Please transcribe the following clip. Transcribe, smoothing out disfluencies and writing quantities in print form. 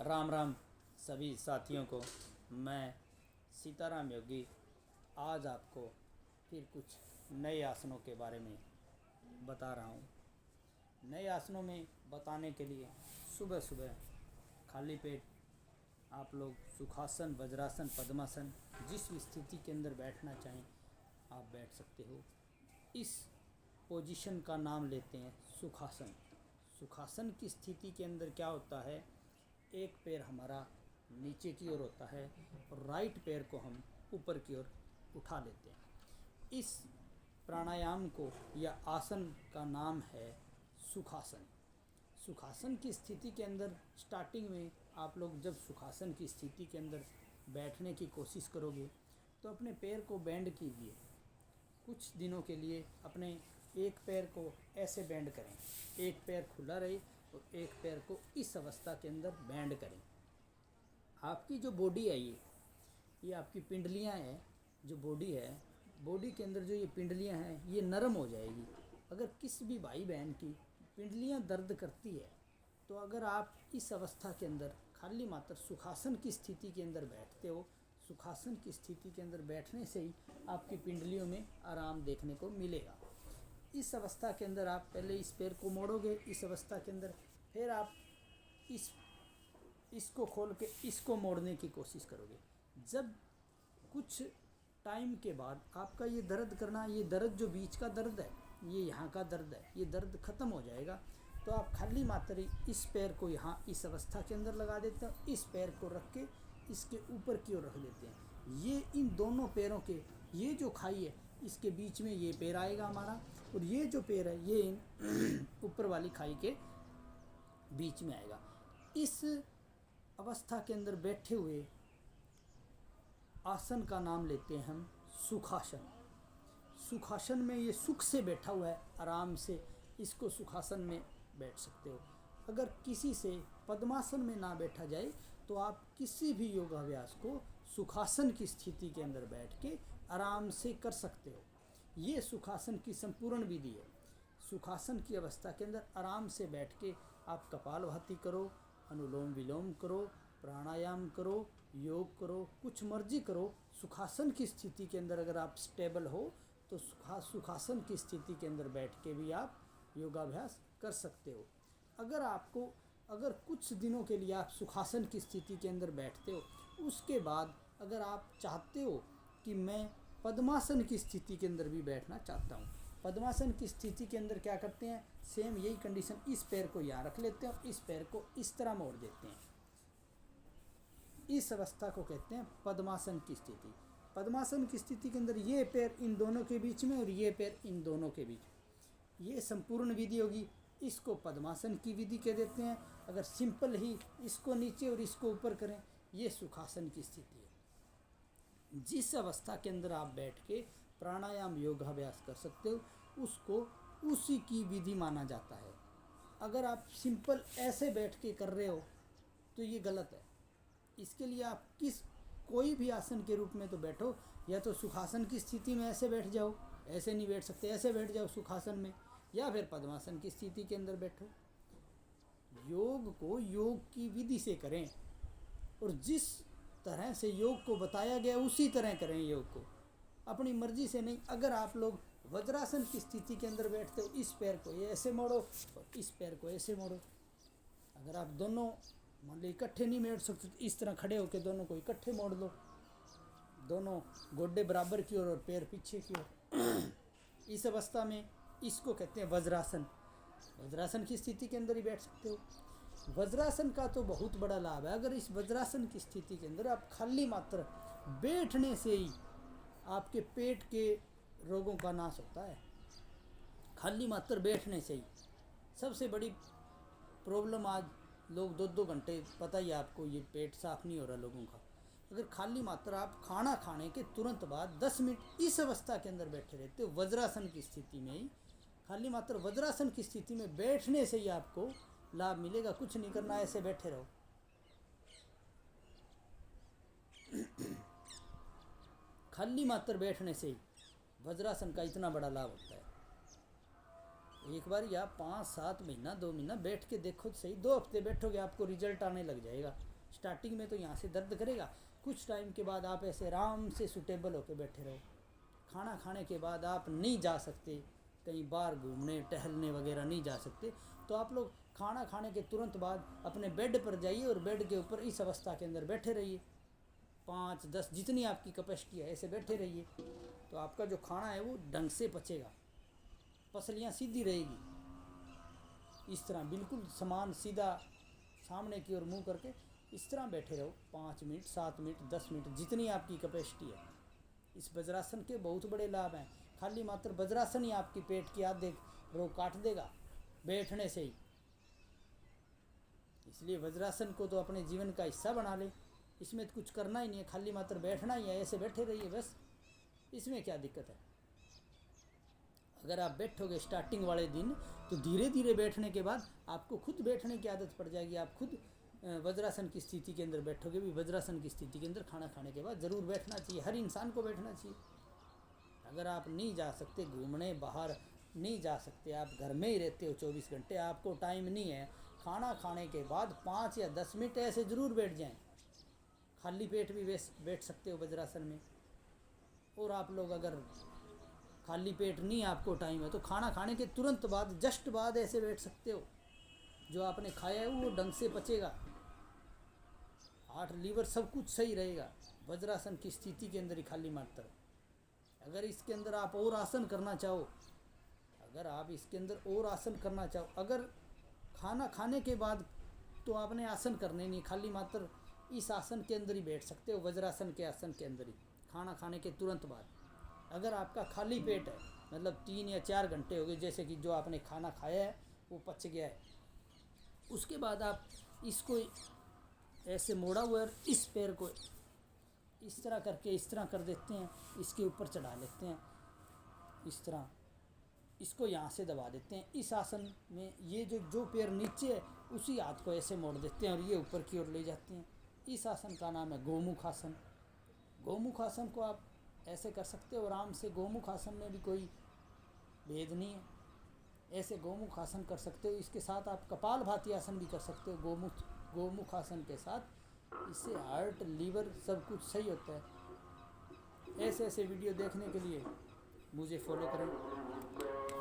राम राम सभी साथियों को। मैं सीताराम योगी आज आपको फिर कुछ नए आसनों के बारे में बता रहा हूँ। नए आसनों में बताने के लिए सुबह सुबह खाली पेट आप लोग सुखासन, वज्रासन, पद्मासन जिस भी स्थिति के अंदर बैठना चाहें आप बैठ सकते हो। इस पोजीशन का नाम लेते हैं सुखासन। सुखासन की स्थिति के अंदर क्या होता है, एक पैर हमारा नीचे की ओर होता है और राइट पैर को हम ऊपर की ओर उठा लेते हैं। इस प्राणायाम को या आसन का नाम है सुखासन। सुखासन की स्थिति के अंदर स्टार्टिंग में आप लोग जब सुखासन की स्थिति के अंदर बैठने की कोशिश करोगे तो अपने पैर को बेंड कीजिए। कुछ दिनों के लिए अपने एक पैर को ऐसे बेंड करें, एक पैर खुला रहे और एक पैर को इस अवस्था के अंदर बेंड करें। आपकी जो बॉडी है ये आपकी पिंडलियां हैं। जो बॉडी है, बॉडी के अंदर जो ये पिंडलियां हैं ये नरम हो जाएगी। अगर किसी भी भाई बहन की पिंडलियां दर्द करती है तो अगर आप इस अवस्था के अंदर खाली मात्र सुखासन की स्थिति के अंदर बैठते हो, सुखासन की स्थिति के अंदर बैठने से ही आपकी पिंडलियों में आराम देखने को मिलेगा। इस अवस्था के अंदर आप पहले इस पैर को मोड़ोगे, इस अवस्था के अंदर फिर आप इसको खोल के इसको मोड़ने की कोशिश करोगे। जब कुछ टाइम के बाद आपका ये दर्द करना, ये दर्द जो बीच का दर्द है, ये यहाँ का दर्द है, ये दर्द ख़त्म हो जाएगा। तो आप खाली मात्र इस पैर को यहाँ इस अवस्था के अंदर लगा देते हैं, इस पैर को रख के इसके ऊपर की ओर रख देते हैं। ये इन दोनों पैरों के ये जो खाई है इसके बीच में ये पैर आएगा हमारा, और ये जो पैर है ये इन ऊपर वाली खाई के बीच में आएगा। इस अवस्था के अंदर बैठे हुए आसन का नाम लेते हैं हम सुखासन। सुखासन में ये सुख से बैठा हुआ है, आराम से इसको सुखासन में बैठ सकते हो। अगर किसी से पद्मासन में ना बैठा जाए तो आप किसी भी योगाभ्यास को सुखासन की स्थिति के अंदर बैठ के आराम से कर सकते हो। ये सुखासन की संपूर्ण विधि है। सुखासन की अवस्था के अंदर आराम से बैठ के आप कपालभाति करो, अनुलोम विलोम करो, प्राणायाम करो, योग करो, कुछ मर्जी करो। सुखासन की स्थिति के अंदर अगर आप स्टेबल हो तो सुखासन की स्थिति के अंदर बैठ के भी आप योगाभ्यास कर सकते हो। अगर कुछ दिनों के लिए आप सुखासन की स्थिति के अंदर बैठते हो, उसके बाद अगर आप चाहते हो कि मैं पद्मासन की स्थिति के अंदर भी बैठना चाहता हूँ, पद्मासन की स्थिति के अंदर क्या करते हैं, सेम यही कंडीशन, इस पैर को यहाँ रख लेते हैं और इस पैर को इस तरह मोड़ देते हैं। इस अवस्था को कहते हैं पद्मासन की स्थिति। पद्मासन की स्थिति के अंदर ये पैर इन दोनों के बीच में और ये पैर इन दोनों के बीच में, ये संपूर्ण विधि होगी। इसको पद्मासन की विधि कह देते हैं। अगर सिंपल ही इसको नीचे और इसको ऊपर करें, ये सुखासन की स्थिति है। जिस अवस्था के अंदर आप बैठ के प्राणायाम योगाभ्यास कर सकते हो उसको उसी की विधि माना जाता है। अगर आप सिंपल ऐसे बैठ के कर रहे हो तो ये गलत है। इसके लिए आप कोई भी आसन के रूप में तो बैठो, या तो सुखासन की स्थिति में ऐसे बैठ जाओ, ऐसे नहीं बैठ सकते ऐसे बैठ जाओ सुखासन में, या फिर पद्मासन की स्थिति के अंदर बैठो। योग को योग की विधि से करें और जिस तरह से योग को बताया गया उसी तरह करें योग को, अपनी मर्जी से नहीं। अगर आप लोग वज्रासन की स्थिति के अंदर बैठते हो, इस पैर को ये ऐसे मोड़ो और इस पैर को ऐसे मोड़ो। अगर आप दोनों मान लो इकट्ठे नहीं बैठ सकते तो इस तरह खड़े होकर दोनों को इकट्ठे मोड़ दो, दोनों गोड्डे बराबर की ओर और पैर पीछे की ओर। इस अवस्था में इसको कहते हैं वज्रासन। वज्रासन की स्थिति के अंदर ही बैठ सकते हो। वज्रासन का तो बहुत बड़ा लाभ है। अगर इस वज्रासन की स्थिति के अंदर आप खाली मात्र बैठने से ही आपके पेट के रोगों का नाश होता है। खाली मात्र बैठने से ही। सबसे बड़ी प्रॉब्लम आज लोग 2-2 घंटे, पता ही आपको, ये पेट साफ नहीं हो रहा लोगों का। अगर खाली मात्र आप खाना खाने के तुरंत बाद 10 मिनट इस अवस्था के अंदर बैठे रहते हो, वज्रासन की स्थिति में ही, खाली मात्र वज्रासन की स्थिति में बैठने से ही आपको लाभ मिलेगा। कुछ नहीं करना, ऐसे बैठे रहो। खाली मात्र बैठने से ही वज्रासन का इतना बड़ा लाभ होता है। एक बार आप 5-7 महीना 2 महीना बैठ के देखो तो सही। 2 हफ्ते बैठोगे आपको रिजल्ट आने लग जाएगा। स्टार्टिंग में तो यहाँ से दर्द करेगा, कुछ टाइम के बाद आप ऐसे आराम से सूटेबल होकर बैठे रहो। खाना खाने के बाद आप नहीं जा सकते कहीं बाहर घूमने टहलने वगैरह नहीं जा सकते, तो आप लोग खाना खाने के तुरंत बाद अपने बेड पर जाइए और बेड के ऊपर इस अवस्था के अंदर बैठे रहिए। 5-10 जितनी आपकी कैपेसिटी है ऐसे बैठे रहिए, तो आपका जो खाना है वो ढंग से पचेगा, पसलियाँ सीधी रहेगी। इस तरह बिल्कुल समान सीधा सामने की ओर मुंह करके इस तरह बैठे रहो 5 मिनट 7 मिनट 10 मिनट जितनी आपकी कैपेसिटी है। इस वज्रासन के बहुत बड़े लाभ हैं। खाली मात्र वज्रासन ही आपकी पेट की आधे रोग काट देगा बैठने से ही। इसलिए वज्रासन को तो अपने जीवन का हिस्सा बना ले। इसमें तो कुछ करना ही नहीं है, खाली मात्र बैठना ही है, ऐसे बैठे रहिए बस। इसमें क्या दिक्कत है? अगर आप बैठोगे स्टार्टिंग वाले दिन तो धीरे धीरे बैठने के बाद आपको खुद बैठने की आदत पड़ जाएगी। आप खुद वज्रासन की स्थिति के अंदर बैठोगे भी। वज्रासन की स्थिति के अंदर खाना खाने के बाद ज़रूर बैठना चाहिए, हर इंसान को बैठना चाहिए। अगर आप नहीं जा सकते घूमने बाहर नहीं जा सकते, आप घर में ही रहते हो 24 घंटे, आपको टाइम नहीं है, खाना खाने के बाद 5 या 10 मिनट ऐसे ज़रूर बैठ जाएं। खाली पेट भी बैठ सकते हो वज्रासन में। और आप लोग अगर खाली पेट नहीं आपको टाइम है तो खाना खाने के तुरंत बाद जस्ट बाद ऐसे बैठ सकते हो। जो आपने खाया है वो ढंग से पचेगा, हार्ट लीवर सब कुछ सही रहेगा वज्रासन की स्थिति के अंदर ही। खाली मात्र अगर इसके अंदर आप और आसन करना चाहो, अगर आप इसके अंदर और आसन करना चाहो, अगर खाना खाने के बाद तो आपने आसन करने नहीं, खाली मात्र इस आसन के अंदर ही बैठ सकते हो, वज्रासन के आसन के अंदर ही खाना खाने के तुरंत बाद। अगर आपका खाली पेट है, मतलब 3 या 4 घंटे हो गए, जैसे कि जो आपने खाना खाया है वो पच गया है, उसके बाद आप इसको ऐसे मोड़ा हुआ है, इस पैर को इस तरह करके इस तरह कर देते हैं, इसके ऊपर चढ़ा लेते हैं इस तरह, इसको यहाँ से दबा देते हैं। इस आसन में ये जो पैर नीचे है उसी हाथ को ऐसे मोड़ देते हैं और ये ऊपर की ओर ले जाते हैं। इस आसन का नाम है गोमुख आसन। गोमुख आसन को आप ऐसे कर सकते हो आराम से। गोमुख आसन में भी कोई भेद नहीं है, ऐसे गोमुख आसन कर सकते हो। इसके साथ आप कपालभाति आसन भी कर सकते हो गोमुख आसन के साथ। इससे हार्ट लीवर सब कुछ सही होता है। ऐसे ऐसे वीडियो देखने के लिए मुझे फॉलो करें।